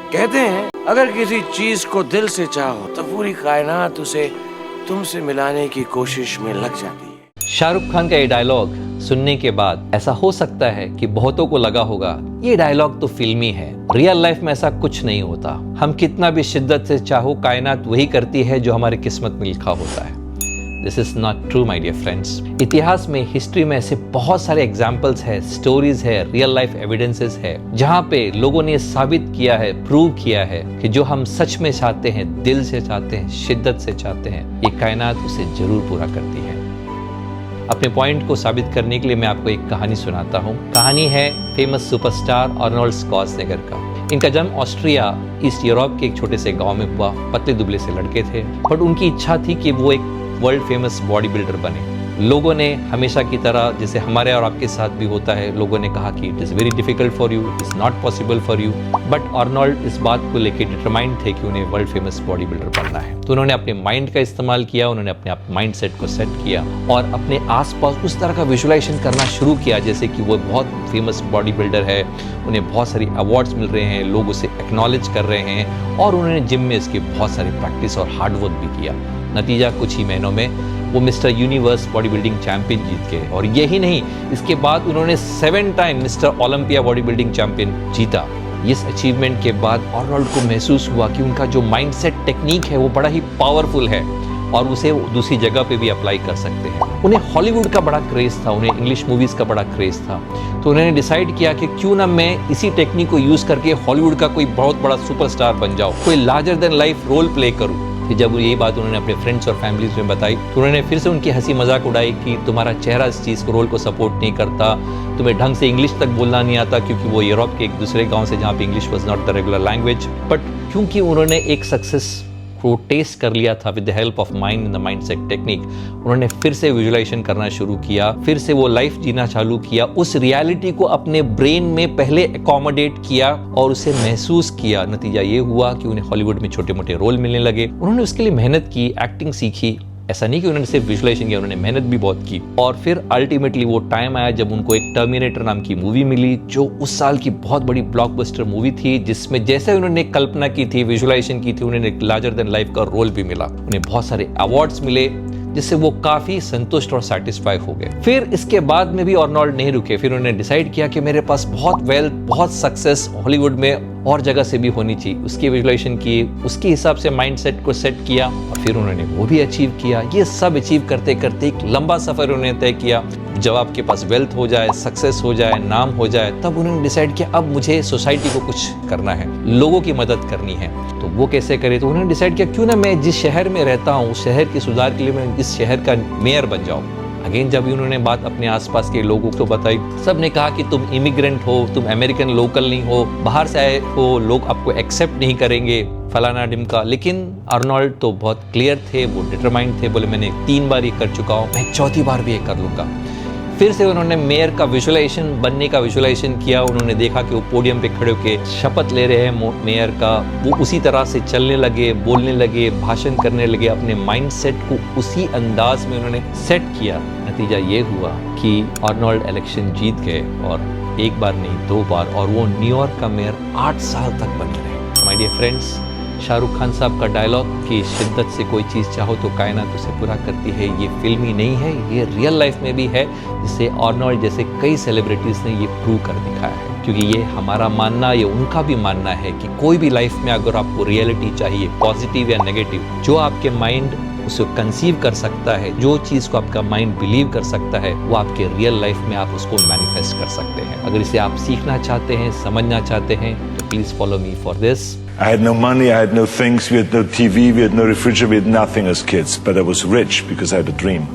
कहते हैं अगर किसी चीज को दिल से चाहो तो पूरी कायनात उसे तुमसे मिलाने की कोशिश में लग जाती है। शाहरुख खान का ये डायलॉग सुनने के बाद ऐसा हो सकता है कि बहुतों को लगा होगा ये डायलॉग तो फिल्मी है, रियल लाइफ में ऐसा कुछ नहीं होता। हम कितना भी शिद्दत से चाहो, कायनात वही करती है जो हमारी किस्मत में लिखा होता है। This is not true my dear friends. इतिहास में, हिस्ट्री में ऐसे बहुत सारे एग्जाम्पल्स है, स्टोरीज है, रियल लाइफ एविडेंसेस है जहाँ पे लोगों ने साबित किया है, प्रूव किया है कि जो हम सच में चाहते हैं, दिल से चाहते हैं, शिद्दत से चाहते हैं, ये कायनात उसे जरूर पूरा करती है। अपने पॉइंट को साबित करने के लिए मैं आपको एक कहानी सुनाता हूँ। कहानी है फेमस सुपरस्टार आर्नोल्ड स्क्वार्ज़नेगर का। इनका जन्म ऑस्ट्रिया, ईस्ट यूरोप के एक छोटे से गांव में हुआ। पतले दुबले से लड़के थे, बट उनकी इच्छा थी कि वो एक वर्ल्ड फेमस बॉडी बिल्डर बने। लोगों ने हमेशा की तरह, जैसे हमारे और आपके साथ भी होता है, लोगों ने कहा कि it is very difficult for you, it is not possible for you. But Arnold इस बात को लेकर डिटरमाइंड थे कि उन्हें वर्ल्ड फेमस बॉडी बिल्डर बनना है। तो उन्होंने अपने माइंड का इस्तेमाल किया, उन्होंने अपने माइंड सेट को सेट किया और अपने आसपास उस तरह का विजुअलाइजेशन करना शुरू किया जैसे कि वो बहुत फेमस बॉडी बिल्डर है, उन्हें बहुत सारी अवार्ड्स मिल रहे हैं, लोग उसे एक्नॉलेज कर रहे हैं, और उन्होंने जिम में इसकी बहुत सारी प्रैक्टिस और हार्डवर्क भी किया। नतीजा कुछ ही महीनों में वो mister Universe body building champion जीत गए। और यही नहीं, इसके बाद उन्होंने 7 time mister Olympia body building champion जीता। इस अचीवमेंट के बाद आर्नोल्ड को महसूस हुआ कि उनका जो माइंडसेट टेक्निक है वो बड़ा ही पावरफुल है और उसे दूसरी जगह पे भी अप्लाई कर सकते हैं। उन्हें हॉलीवुड का बड़ा क्रेज था, उन्हें इंग्लिश मूवीज का बड़ा क्रेज था। तो उन्होंने डिसाइड किया कि क्यों ना मैं इसी टेक्निक को यूज करके हॉलीवुड का कोई बहुत बड़ा सुपरस्टार बन जाऊं, कोई larger than life role play करूं। फिर जब यही बात उन्होंने अपने फ्रेंड्स और फैमिलीज में बताई तो उन्होंने फिर से उनकी हंसी मजाक उड़ाई कि तुम्हारा चेहरा इस चीज़ को, रोल को सपोर्ट नहीं करता, तुम्हें ढंग से इंग्लिश तक बोलना नहीं आता, क्योंकि वो यूरोप के एक दूसरे गांव से जहाँ पे English was not the regular language. But क्योंकि उन्होंने एक सक्सेस को टेस्ट कर लिया था with the help of mind in the mindset technique, उन्होंने फिर से विजुअलाइजेशन करना शुरू किया, फिर से वो लाइफ जीना चालू किया, उस रियलिटी को अपने ब्रेन में पहले अकोमोडेट किया और उसे महसूस किया। नतीजा ये हुआ कि उन्हें हॉलीवुड में छोटे मोटे रोल मिलने लगे। उन्होंने उसके लिए मेहनत की, एक्टिंग सीखी। ऐसा नहीं कि उन्होंने सिर्फ विजुअलाइजेशन किया, उन्होंने मेहनत भी बहुत की। और फिर अल्टीमेटली वो टाइम आया जब उनको एक टर्मिनेटर नाम की मूवी मिली, जो उस साल की बहुत बड़ी ब्लॉकबस्टर मूवी थी, जिसमें जैसे उन्होंने कल्पना की थी, विजुअलाइजेशन की थी, उन्हें एक लार्जर देन लाइफ का रोल भी मिला। उन्हें बहुत सारे अवार्ड्स मिले जिससे वो काफी संतुष्ट और सेटिस्फाई हो गए। फिर इसके बाद में भी आर्नोल्ड नहीं रुके। फिर उन्होंने डिसाइड किया कि मेरे पास बहुत वेल्थ, बहुत सक्सेस हॉलीवुड में और जगह से भी होनी चाहिए। उसकी विजुअलाइजेशन की, उसके हिसाब से माइंडसेट को सेट किया और फिर उन्होंने वो भी अचीव किया। ये सब अचीव करते करते एक लंबा सफर उन्होंने तय किया। जब आपके पास वेल्थ हो जाए, सक्सेस हो जाए, नाम हो जाए, तब उन्होंने डिसाइड किया अब मुझे सोसाइटी को कुछ करना है, लोगों की मदद करनी है। तो वो कैसे करे? तो उन्होंने डिसाइड किया क्यों ना मैं जिस शहर में रहता हूँ, शहर के सुधार के लिए मैं इस शहर का मेयर बन जाऊँ। अगेन जब उन्होंने बात अपने आसपास के लोगों को बताई, सब ने कहा कि तुम इमिग्रेंट हो, तुम अमेरिकन लोकल नहीं हो, बाहर से आए हो, लोग आपको एक्सेप्ट नहीं करेंगे, फलाना ढिमका। लेकिन आर्नोल्ड तो बहुत क्लियर थे, वो डिटरमाइंड थे, बोले मैंने 3 बार ये कर चुका हूँ, मैं 4थी बार भी ये कर लूँगा। फिर से उन्होंने मेयर का विजुअलाइजेशन, बनने का विजुअलाइजेशन किया। उन्होंने देखा कि वो पोडियम पे खड़े होकर शपथ ले रहे हैं मेयर का, वो उसी तरह से चलने लगे, बोलने लगे, भाषण करने लगे, अपने माइंडसेट को उसी अंदाज में उन्होंने सेट किया। नतीजा ये हुआ कि आर्नोल्ड इलेक्शन जीत गए, और एक बार नहीं 2 बार, और वो न्यूयॉर्क का मेयर 8 साल तक बने रहे। My dear friends, Shahrukh Khan साहब का डायलॉग कि शिद्दत से कोई चीज़ चाहो तो कायनात उसे पूरा करती है, ये फिल्मी नहीं है, ये रियल लाइफ में भी है, जिसे आर्नोल्ड जैसे कई सेलिब्रिटीज़ ने ये प्रूव कर दिखाया है। क्योंकि ये हमारा मानना, ये उनका भी मानना है कि कोई भी लाइफ में अगर आपको रियलिटी चाहिए, पॉजिटिव या नेगेटिव, जो आपके माइंड उसे कंसीव कर सकता है, जो चीज़ को आपका माइंड बिलीव कर सकता है, वो आपके रियल लाइफ में आप उसको मैनिफेस्ट कर सकते हैं। अगर इसे आप सीखना चाहते हैं, समझना चाहते हैं, तो please follow me for this. I had no money, I had no things, we had no TV, we had no refrigerator, we had nothing as kids, but I was rich because I had a dream.